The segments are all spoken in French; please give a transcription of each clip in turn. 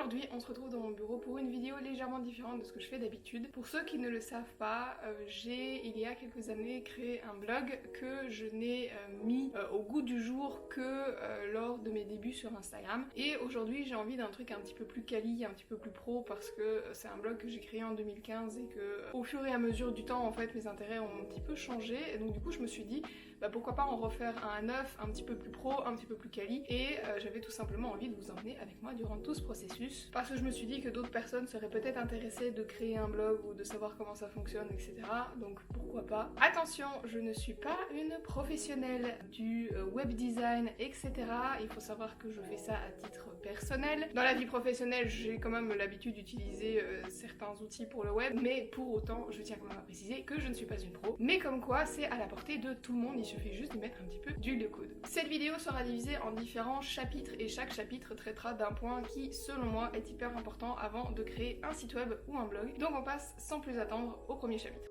Aujourd'hui, on se retrouve dans mon bureau pour une vidéo légèrement différente de ce que je fais d'habitude. Pour ceux qui ne le savent pas, j'ai il y a quelques années créé un blog que je n'ai mis au goût du jour que lors de mes débuts sur Instagram. Et aujourd'hui, j'ai envie d'un truc un petit peu plus quali, un petit peu plus pro, parce que c'est un blog que j'ai créé en 2015 et que au fur et à mesure du temps, en fait, mes intérêts ont un petit peu changé. Et donc du coup, je me suis dit, pourquoi pas en refaire un neuf, un petit peu plus pro, un petit peu plus quali. Et j'avais tout simplement envie de vous emmener avec moi durant tout ce processus, parce que je me suis dit que d'autres personnes seraient peut-être intéressées de créer un blog ou de savoir comment ça fonctionne, etc. Donc pourquoi pas. Attention, je ne suis pas une professionnelle du web design, etc. Il faut savoir que je fais ça à titre personnel. Dans la vie professionnelle, j'ai quand même l'habitude d'utiliser certains outils pour le web, mais pour autant, je tiens quand même à préciser que je ne suis pas une pro. Mais comme quoi, c'est à la portée de tout le monde, il suffit juste de mettre un petit peu d'huile de coude. Cette vidéo sera divisée en différents chapitres et chaque chapitre traitera d'un point qui, selon moi, est hyper important avant de créer un site web ou un blog. Donc on passe sans plus attendre au premier chapitre.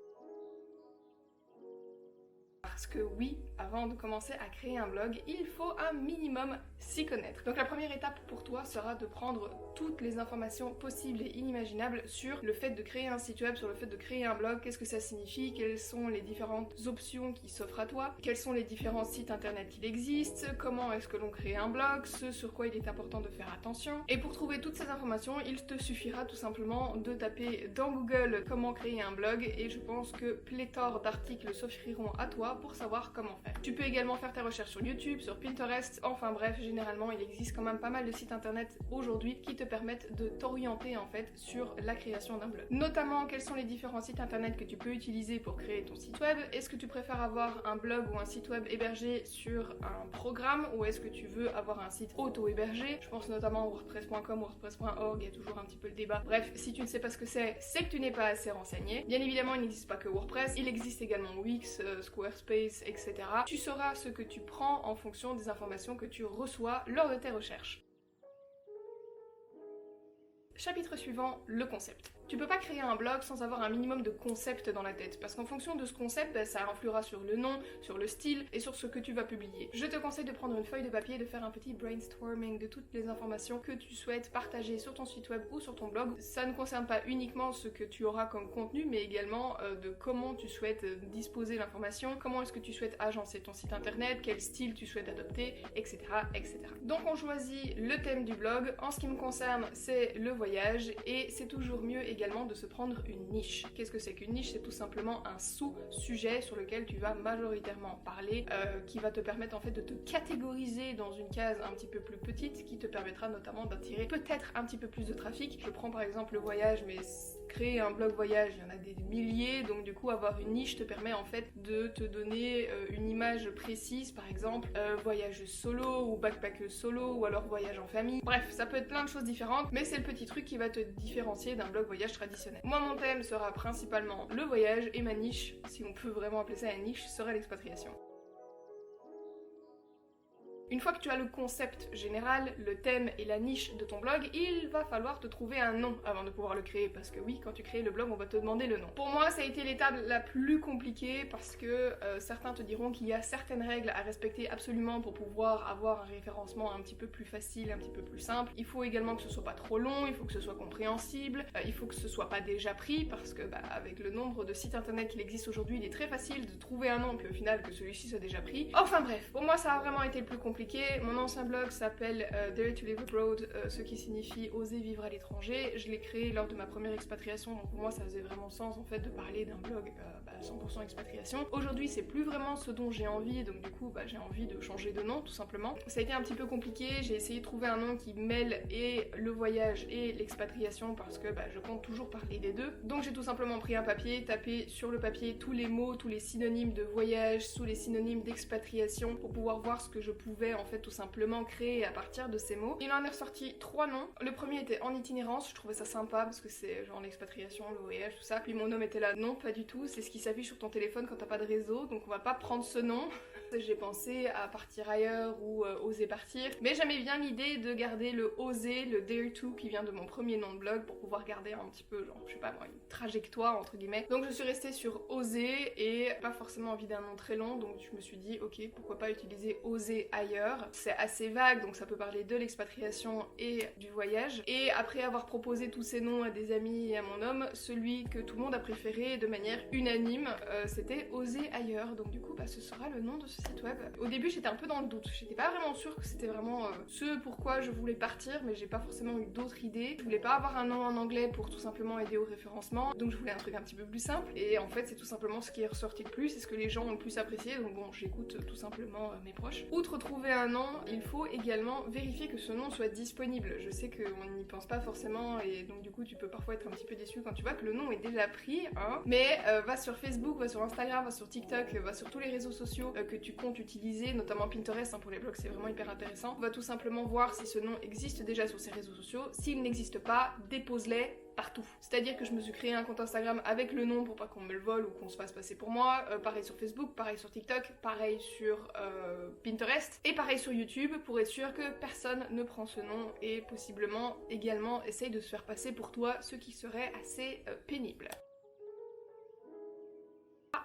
Parce que oui, avant de commencer à créer un blog, il faut un minimum s'y connaître. Donc la première étape pour toi sera de prendre toutes les informations possibles et inimaginables sur le fait de créer un site web, sur le fait de créer un blog, qu'est-ce que ça signifie, quelles sont les différentes options qui s'offrent à toi, quels sont les différents sites internet qu'il existe, comment est-ce que l'on crée un blog, ce sur quoi il est important de faire attention. Et pour trouver toutes ces informations, il te suffira tout simplement de taper dans Google comment créer un blog et je pense que pléthore d'articles s'offriront à toi pour savoir comment faire. Tu peux également faire tes recherches sur YouTube, sur Pinterest, enfin bref, généralement il existe quand même pas mal de sites internet aujourd'hui qui te permettent de t'orienter en fait sur la création d'un blog. Notamment, quels sont les différents sites internet que tu peux utiliser pour créer ton site web. Est-ce que tu préfères avoir un blog ou un site web hébergé sur un programme ou est-ce que tu veux avoir un site auto-hébergé? Je pense notamment à wordpress.com, wordpress.org, il y a toujours un petit peu le débat. Bref, si tu ne sais pas ce que c'est que tu n'es pas assez renseigné. Bien évidemment, il n'existe pas que WordPress, il existe également Wix, Squarespace, etc. Tu sauras ce que tu prends en fonction des informations que tu reçois lors de tes recherches. Chapitre suivant, le concept. Tu peux pas créer un blog sans avoir un minimum de concept dans la tête, parce qu'en fonction de ce concept, ça influera sur le nom, sur le style et sur ce que tu vas publier. Je te conseille de prendre une feuille de papier et de faire un petit brainstorming de toutes les informations que tu souhaites partager sur ton site web ou sur ton blog. Ça ne concerne pas uniquement ce que tu auras comme contenu, mais également de comment tu souhaites disposer l'information, comment est-ce que tu souhaites agencer ton site internet, quel style tu souhaites adopter, etc., etc. Donc on choisit le thème du blog. En ce qui me concerne, c'est le voyage et c'est toujours mieux également de se prendre une niche. Qu'est-ce que c'est qu'une niche? C'est tout simplement un sous-sujet sur lequel tu vas majoritairement parler, qui va te permettre en fait de te catégoriser dans une case un petit peu plus petite, qui te permettra notamment d'attirer peut-être un petit peu plus de trafic. Je prends par exemple le voyage, mais créer un blog voyage, il y en a des milliers, donc du coup avoir une niche te permet en fait de te donner une image précise, par exemple voyage solo ou backpack solo ou alors voyage en famille. Bref, ça peut être plein de choses différentes, mais c'est le petit truc qui va te différencier d'un blog voyage traditionnel. Moi mon thème sera principalement le voyage et ma niche, si on peut vraiment appeler ça une niche, sera l'expatriation. Une fois que tu as le concept général, le thème et la niche de ton blog, il va falloir te trouver un nom avant de pouvoir le créer, parce que oui, quand tu crées le blog, on va te demander le nom. Pour moi, ça a été l'étape la plus compliquée parce que certains te diront qu'il y a certaines règles à respecter absolument pour pouvoir avoir un référencement un petit peu plus facile, un petit peu plus simple. Il faut également que ce soit pas trop long, il faut que ce soit compréhensible, il faut que ce soit pas déjà pris, parce que avec le nombre de sites internet qu'il existe aujourd'hui, il est très facile de trouver un nom, puis au final que celui-ci soit déjà pris. Enfin bref, pour moi ça a vraiment été le plus compliqué. Mon ancien blog s'appelle Dare to Live Abroad, ce qui signifie oser vivre à l'étranger. Je l'ai créé lors de ma première expatriation, donc pour moi ça faisait vraiment sens en fait de parler d'un blog 100% expatriation. Aujourd'hui c'est plus vraiment ce dont j'ai envie, donc du coup j'ai envie de changer de nom tout simplement. Ça a été un petit peu compliqué, j'ai essayé de trouver un nom qui mêle et le voyage et l'expatriation parce que je compte toujours parler des deux. Donc j'ai tout simplement pris un papier, tapé sur le papier tous les mots, tous les synonymes de voyage, tous les synonymes d'expatriation pour pouvoir voir ce que je pouvais en fait tout simplement créer à partir de ces mots. Il en est ressorti 3 noms. Le premier était en itinérance, je trouvais ça sympa parce que c'est genre l'expatriation, le voyage, tout ça. Puis mon nom était là, non pas du tout, c'est ce qui s'affiche sur ton téléphone quand t'as pas de réseau, donc on va pas prendre ce nom. J'ai pensé à partir ailleurs ou oser partir, mais j'aimais bien l'idée de garder le oser, le dare to qui vient de mon premier nom de blog pour pouvoir garder un petit peu, genre, je sais pas moi, une trajectoire entre guillemets. Donc je suis restée sur oser et pas forcément envie d'un nom très long, donc je me suis dit ok, pourquoi pas utiliser oser ailleurs. C'est assez vague, donc ça peut parler de l'expatriation et du voyage. Et après avoir proposé tous ces noms à des amis et à mon homme, celui que tout le monde a préféré de manière unanime, c'était oser ailleurs. Donc du coup, ce sera le nom de ce site web. Au début, j'étais un peu dans le doute. J'étais pas vraiment sûre que c'était vraiment ce pourquoi je voulais partir, mais j'ai pas forcément eu d'autres idées. Je voulais pas avoir un nom en anglais pour tout simplement aider au référencement, donc je voulais un truc un petit peu plus simple. Et en fait, c'est tout simplement ce qui est ressorti le plus, c'est ce que les gens ont le plus apprécié. Donc bon, j'écoute tout simplement mes proches. Outre trouver un nom, il faut également vérifier que ce nom soit disponible. Je sais qu'on n'y pense pas forcément, et donc du coup, tu peux parfois être un petit peu déçu quand tu vois que le nom est déjà pris, hein. Mais va sur Facebook, va sur Instagram, va sur TikTok, va sur tous les réseaux sociaux que tu comptes utiliser, notamment Pinterest, hein, pour les blogs, c'est vraiment hyper intéressant. Va tout simplement voir si ce nom existe déjà sur ces réseaux sociaux. S'il n'existe pas, dépose-les partout. C'est-à-dire que je me suis créé un compte Instagram avec le nom pour pas qu'on me le vole ou qu'on se fasse passer pour moi. Pareil sur Facebook, pareil sur TikTok, pareil sur Pinterest et pareil sur YouTube pour être sûr que personne ne prend ce nom et possiblement également essaye de se faire passer pour toi, ce qui serait assez pénible.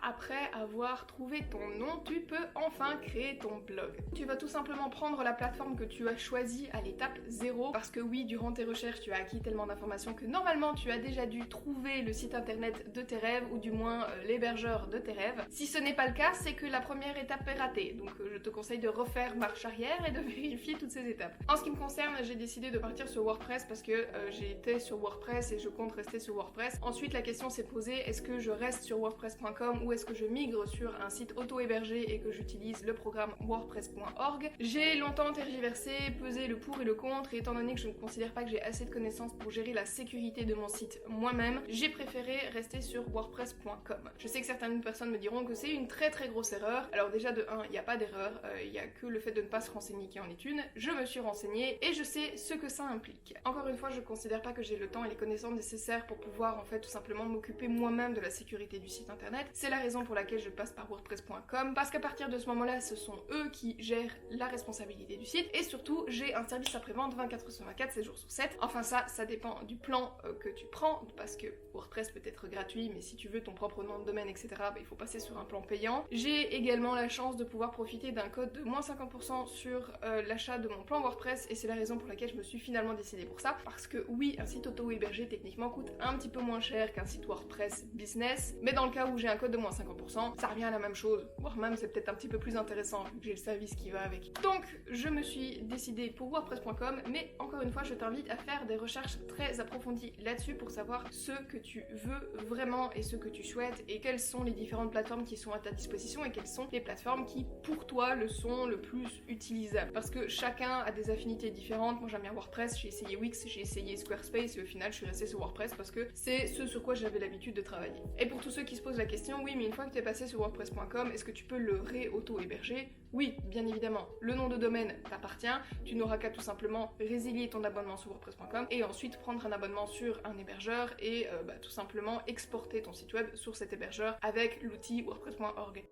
Après avoir trouvé ton nom, tu peux enfin créer ton blog. Tu vas tout simplement prendre la plateforme que tu as choisie à l'étape 0 parce que oui, durant tes recherches, tu as acquis tellement d'informations que normalement tu as déjà dû trouver le site internet de tes rêves ou du moins l'hébergeur de tes rêves. Si ce n'est pas le cas, c'est que la première étape est ratée. Donc je te conseille de refaire marche arrière et de vérifier toutes ces étapes. En ce qui me concerne, j'ai décidé de partir sur WordPress parce que j'étais sur WordPress et je compte rester sur WordPress. Ensuite, la question s'est posée, est-ce que je reste sur WordPress.com ou est-ce que je migre sur un site auto-hébergé et que j'utilise le programme wordpress.org. J'ai longtemps tergiversé, pesé le pour et le contre, et étant donné que je ne considère pas que j'ai assez de connaissances pour gérer la sécurité de mon site moi-même, j'ai préféré rester sur wordpress.com. Je sais que certaines personnes me diront que c'est une très grosse erreur. Alors déjà de 1, il n'y a pas d'erreur, il n'y a que le fait de ne pas se renseigner qui en est une. Je me suis renseignée et je sais ce que ça implique. Encore une fois, je considère pas que j'ai le temps et les connaissances nécessaires pour pouvoir en fait tout simplement m'occuper moi-même de la sécurité du site internet. C'est la raison pour laquelle je passe par wordpress.com, parce qu'à partir de ce moment-là, ce sont eux qui gèrent la responsabilité du site, et surtout, j'ai un service après-vente 24 sur 24, 7 jours sur 7. Enfin ça dépend du plan que tu prends, parce que WordPress peut être gratuit, mais si tu veux ton propre nom de domaine, etc., il faut passer sur un plan payant. J'ai également la chance de pouvoir profiter d'un code de moins 50% sur l'achat de mon plan WordPress, et c'est la raison pour laquelle je me suis finalement décidée pour ça, parce que oui, un site auto-hébergé techniquement coûte un petit peu moins cher qu'un site WordPress business, mais dans le cas où j'ai un code de moins 50%, ça revient à la même chose, voire même c'est peut-être un petit peu plus intéressant vu que j'ai le service qui va avec. Donc je me suis décidée pour wordpress.com, mais encore une fois je t'invite à faire des recherches très approfondies là-dessus pour savoir ce que tu veux vraiment et ce que tu souhaites et quelles sont les différentes plateformes qui sont à ta disposition et quelles sont les plateformes qui pour toi le sont le plus utilisables. Parce que chacun a des affinités différentes. Moi j'aime bien WordPress, j'ai essayé Wix, j'ai essayé Squarespace et au final je suis restée sur WordPress parce que c'est ce sur quoi j'avais l'habitude de travailler. Et pour tous ceux qui se posent la question, oui mais une fois que tu es passé sur wordpress.com, est-ce que tu peux le ré-auto-héberger? Oui, bien évidemment. Le nom de domaine t'appartient, tu n'auras qu'à tout simplement résilier ton abonnement sur wordpress.com et ensuite prendre un abonnement sur un hébergeur et tout simplement exporter ton site web sur cet hébergeur avec l'outil wordpress.org.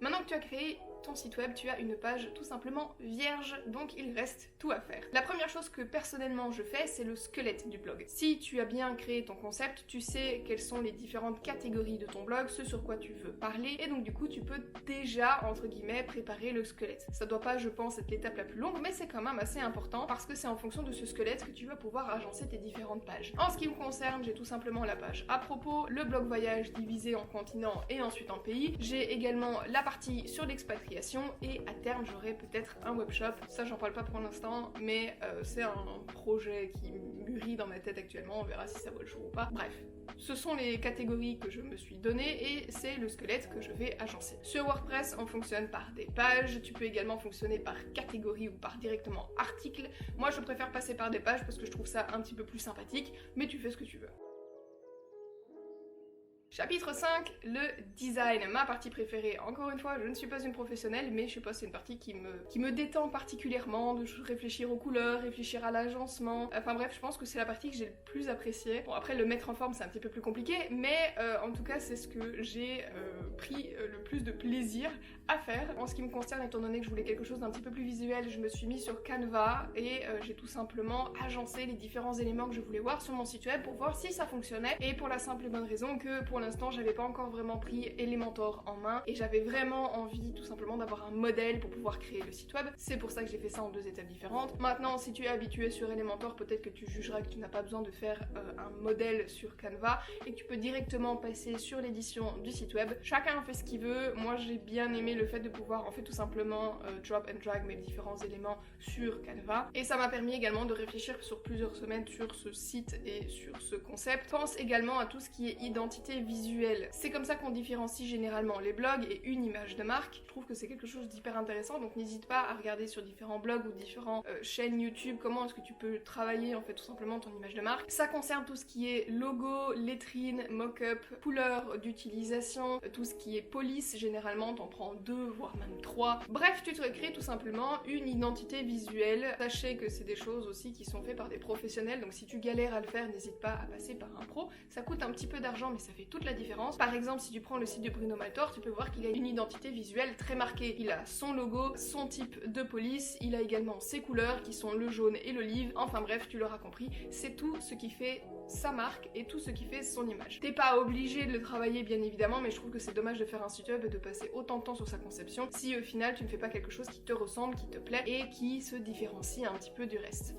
Maintenant que tu as créé ton site web, tu as une page tout simplement vierge, donc il reste tout à faire. La première chose que personnellement je fais, c'est le squelette du blog. Si tu as bien créé ton concept, tu sais quelles sont les différentes catégories de ton blog, ce sur quoi tu veux parler, et donc du coup tu peux déjà, entre guillemets, préparer le squelette. Ça doit pas, je pense, être l'étape la plus longue, mais c'est quand même assez important parce que c'est en fonction de ce squelette que tu vas pouvoir agencer tes différentes pages. En ce qui me concerne, j'ai tout simplement la page à propos, le blog voyage divisé en continents et ensuite en pays. J'ai également la partie sur l'expatriation et à terme j'aurai peut-être un webshop. Ça j'en parle pas pour l'instant, mais c'est un projet qui mûrit dans ma tête actuellement, on verra si ça vaut le jour ou pas. Bref, ce sont les catégories que je me suis données et c'est le squelette que je vais agencer. Sur WordPress, on fonctionne par des pages, tu peux également fonctionner par catégorie ou par directement article. Moi je préfère passer par des pages parce que je trouve ça un petit peu plus sympathique, mais tu fais ce que tu veux. Chapitre 5, le design, ma partie préférée. Encore une fois, je ne suis pas une professionnelle, mais je sais pas, c'est une partie qui me détend particulièrement, de réfléchir aux couleurs, réfléchir à l'agencement. Enfin bref, je pense que c'est la partie que j'ai le plus appréciée. Bon, après, le mettre en forme, c'est un petit peu plus compliqué, mais en tout cas, c'est ce que j'ai pris le plus de plaisir à faire. En ce qui me concerne, étant donné que je voulais quelque chose d'un petit peu plus visuel, je me suis mise sur Canva et j'ai tout simplement agencé les différents éléments que je voulais voir sur mon site web pour voir si ça fonctionnait, et pour la simple et bonne raison que pour l'instant j'avais pas encore vraiment pris Elementor en main et j'avais vraiment envie tout simplement d'avoir un modèle pour pouvoir créer le site web. C'est pour ça que j'ai fait ça en 2 étapes différentes. Maintenant, si tu es habitué sur Elementor, peut-être que tu jugeras que tu n'as pas besoin de faire un modèle sur Canva et que tu peux directement passer sur l'édition du site web. Chacun fait ce qu'il veut. Moi j'ai bien aimé le fait de pouvoir en fait tout simplement drop and drag mes différents éléments sur Canva, et ça m'a permis également de réfléchir sur plusieurs semaines sur ce site et sur ce concept. Pense également à tout ce qui est identité visuelle. C'est comme ça qu'on différencie généralement les blogs et une image de marque. Je trouve que c'est quelque chose d'hyper intéressant, donc n'hésite pas à regarder sur différents blogs ou différentes chaînes YouTube comment est-ce que tu peux travailler en fait tout simplement ton image de marque. Ça concerne tout ce qui est logo, lettrine, mock-up, couleur d'utilisation, tout ce qui est police, généralement t'en prends 2 voire même 3. Bref, tu te crées tout simplement une identité visuelle. Sachez que c'est des choses aussi qui sont faites par des professionnels, donc si tu galères à le faire, n'hésite pas à passer par un pro. Ça coûte un petit peu d'argent mais ça fait toute la différence. Par exemple, si tu prends le site de Bruno Maltor, tu peux voir qu'il a une identité visuelle très marquée. Il a son logo, son type de police, il a également ses couleurs qui sont le jaune et l'olive. Enfin bref, tu l'auras compris, c'est tout ce qui fait sa marque et tout ce qui fait son image. T'es pas obligé de le travailler bien évidemment, mais je trouve que c'est dommage de faire un site web et de passer autant de temps sur sa conception si au final tu ne fais pas quelque chose qui te ressemble, qui te plaît et qui se différencie un petit peu du reste.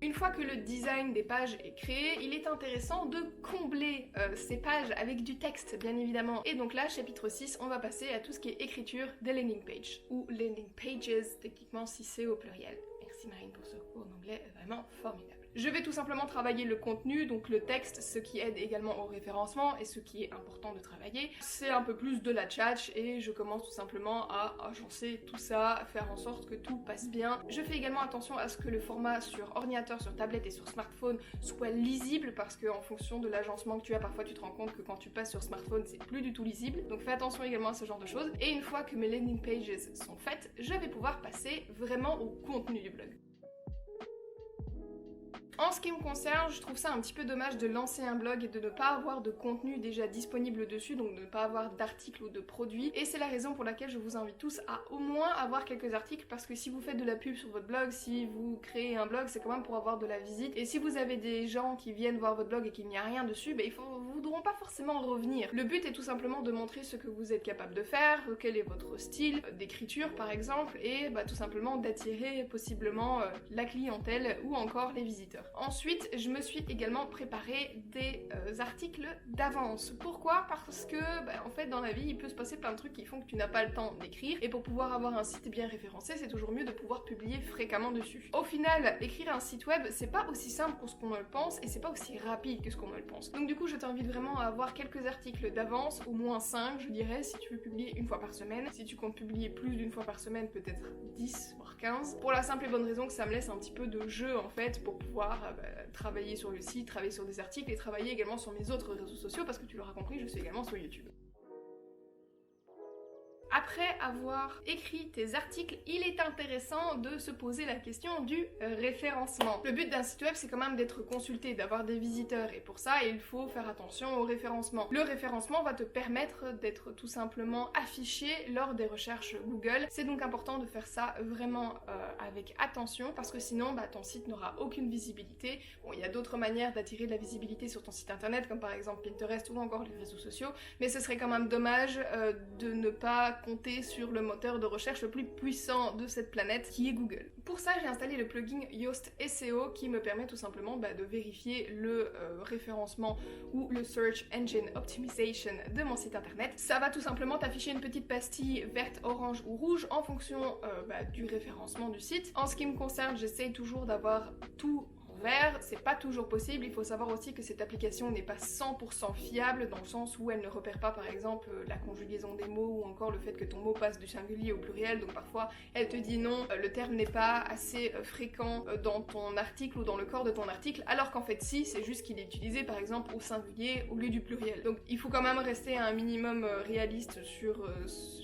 Une fois que le design des pages est créé, il est intéressant de combler ces pages avec du texte, bien évidemment. Et donc là, chapitre 6, on va passer à tout ce qui est écriture des landing pages, ou landing pages, techniquement si c'est au pluriel. Merci Marine pour ce cours d'anglais vraiment formidable. Je vais tout simplement travailler le contenu, donc le texte, ce qui aide également au référencement et ce qui est important de travailler. C'est un peu plus de la tchatch et je commence tout simplement à agencer tout ça, faire en sorte que tout passe bien. Je fais également attention à ce que le format sur ordinateur, sur tablette et sur smartphone soit lisible, parce qu'en fonction de l'agencement que tu as, parfois tu te rends compte que quand tu passes sur smartphone, c'est plus du tout lisible. Donc fais attention également à ce genre de choses. Et une fois que mes landing pages sont faites, je vais pouvoir passer vraiment au contenu du blog. En ce qui me concerne, je trouve ça un petit peu dommage de lancer un blog et de ne pas avoir de contenu déjà disponible dessus, donc de ne pas avoir d'articles ou de produits. Et c'est la raison pour laquelle je vous invite tous à au moins avoir quelques articles, parce que si vous faites de la pub sur votre blog, si vous créez un blog, c'est quand même pour avoir de la visite. Et si vous avez des gens qui viennent voir votre blog et qu'il n'y a rien dessus, ils ne voudront pas forcément revenir. Le but est tout simplement de montrer ce que vous êtes capable de faire, quel est votre style d'écriture par exemple, et tout simplement d'attirer possiblement la clientèle ou encore les visiteurs. Ensuite, je me suis également préparé des articles d'avance. Pourquoi ? Parce que, en fait, dans la vie, il peut se passer plein de trucs qui font que tu n'as pas le temps d'écrire, et pour pouvoir avoir un site bien référencé, c'est toujours mieux de pouvoir publier fréquemment dessus. Au final, écrire un site web, c'est pas aussi simple que ce qu'on le pense, et c'est pas aussi rapide que ce qu'on le pense. Donc du coup, je t'invite vraiment à avoir quelques articles d'avance, au moins 5, je dirais, si tu veux publier une fois par semaine. Si tu comptes publier plus d'une fois par semaine, peut-être 10, voire 15. Pour la simple et bonne raison que ça me laisse un petit peu de jeu, en fait, pour pouvoir travailler sur le site, travailler sur des articles et travailler également sur mes autres réseaux sociaux, parce que tu l'auras compris, je suis également sur YouTube. Après avoir écrit tes articles, il est intéressant de se poser la question du référencement. Le but d'un site web, c'est quand même d'être consulté, d'avoir des visiteurs, et pour ça, il faut faire attention au référencement. Le référencement va te permettre d'être tout simplement affiché lors des recherches Google. C'est donc important de faire ça vraiment avec attention, parce que sinon, ton site n'aura aucune visibilité. Bon, il y a d'autres manières d'attirer de la visibilité sur ton site internet, comme par exemple Pinterest ou encore les réseaux sociaux, mais ce serait quand même dommage de ne pas compter sur le moteur de recherche le plus puissant de cette planète, qui est Google. Pour ça, j'ai installé le plugin Yoast SEO qui me permet tout simplement de vérifier le référencement ou le Search Engine Optimization de mon site internet. Ça va tout simplement t'afficher une petite pastille verte, orange ou rouge en fonction du référencement du site. En ce qui me concerne, j'essaye toujours d'avoir tout vert, c'est pas toujours possible. Il faut savoir aussi que cette application n'est pas 100% fiable dans le sens où elle ne repère pas par exemple la conjugaison des mots ou encore le fait que ton mot passe du singulier au pluriel, donc parfois elle te dit non, le terme n'est pas assez fréquent dans ton article ou dans le corps de ton article, alors qu'en fait si, c'est juste qu'il est utilisé par exemple au singulier au lieu du pluriel. Donc il faut quand même rester à un minimum réaliste sur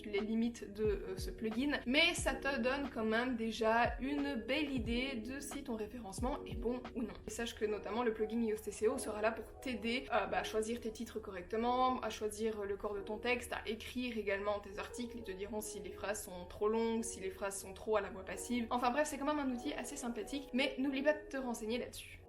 les limites de ce plugin, mais ça te donne quand même déjà une belle idée de si ton référencement est bon ou non. Et sache que notamment le plugin Yoast SEO sera là pour t'aider à choisir tes titres correctement, à choisir le corps de ton texte, à écrire également tes articles. Ils te diront si les phrases sont trop longues, si les phrases sont trop à la voix passive. Enfin bref, c'est quand même un outil assez sympathique, mais n'oublie pas de te renseigner là-dessus.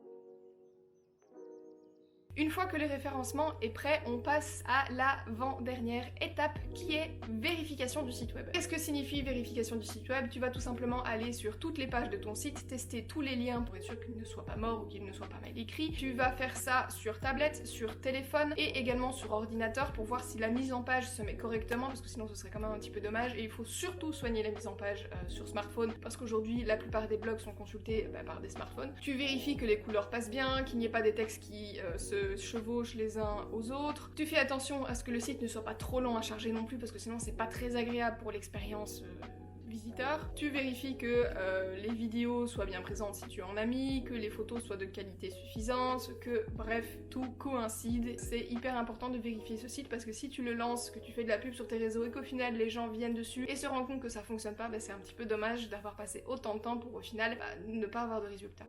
Une fois que le référencement est prêt, on passe à l'avant-dernière étape qui est vérification du site web. Qu'est-ce que signifie vérification du site web? Tu vas tout simplement aller sur toutes les pages de ton site, tester tous les liens pour être sûr qu'ils ne soient pas morts ou qu'ils ne soient pas mal écrits. Tu vas faire ça sur tablette, sur téléphone et également sur ordinateur pour voir si la mise en page se met correctement, parce que sinon ce serait quand même un petit peu dommage. Et il faut surtout soigner la mise en page sur smartphone, parce qu'aujourd'hui la plupart des blogs sont consultés par des smartphones. Tu vérifies que les couleurs passent bien, qu'il n'y ait pas des textes qui se chevauchent les uns aux autres. Tu fais attention à ce que le site ne soit pas trop lent à charger non plus, parce que sinon c'est pas très agréable pour l'expérience visiteur. Tu vérifies que les vidéos soient bien présentes si tu en as mis, que les photos soient de qualité suffisante, que bref, tout coïncide. C'est hyper important de vérifier ce site parce que si tu le lances, que tu fais de la pub sur tes réseaux et qu'au final les gens viennent dessus et se rendent compte que ça fonctionne pas, c'est un petit peu dommage d'avoir passé autant de temps pour au final ne pas avoir de résultat.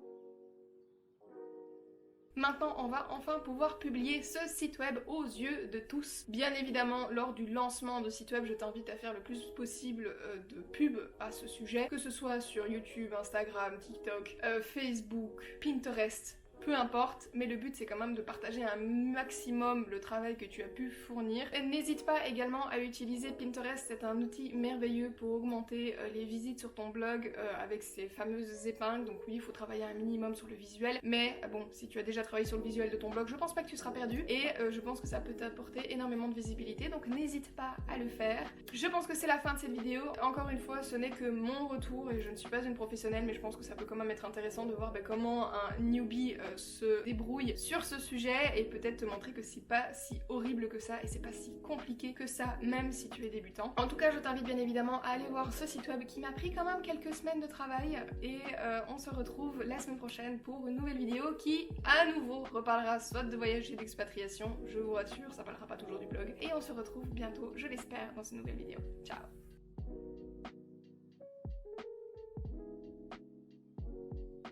Maintenant, on va enfin pouvoir publier ce site web aux yeux de tous. Bien évidemment, lors du lancement de site web, je t'invite à faire le plus possible de pub à ce sujet, que ce soit sur YouTube, Instagram, TikTok, Facebook, Pinterest, peu importe, mais le but c'est quand même de partager un maximum le travail que tu as pu fournir. N'hésite pas également à utiliser Pinterest, c'est un outil merveilleux pour augmenter les visites sur ton blog avec ces fameuses épingles, donc oui, il faut travailler un minimum sur le visuel, mais bon, si tu as déjà travaillé sur le visuel de ton blog, je pense pas que tu seras perdu, et je pense que ça peut t'apporter énormément de visibilité, donc n'hésite pas à le faire. Je pense que c'est la fin de cette vidéo. Encore une fois, ce n'est que mon retour, et je ne suis pas une professionnelle, mais je pense que ça peut quand même être intéressant de voir comment un newbie se débrouille sur ce sujet et peut-être te montrer que c'est pas si horrible que ça et c'est pas si compliqué que ça, même si tu es débutant. En tout cas, je t'invite bien évidemment à aller voir ce site web qui m'a pris quand même quelques semaines de travail, et on se retrouve la semaine prochaine pour une nouvelle vidéo qui à nouveau reparlera soit de voyage et d'expatriation, je vous rassure, ça parlera pas toujours du blog, et on se retrouve bientôt, je l'espère, dans une nouvelle vidéo. Ciao!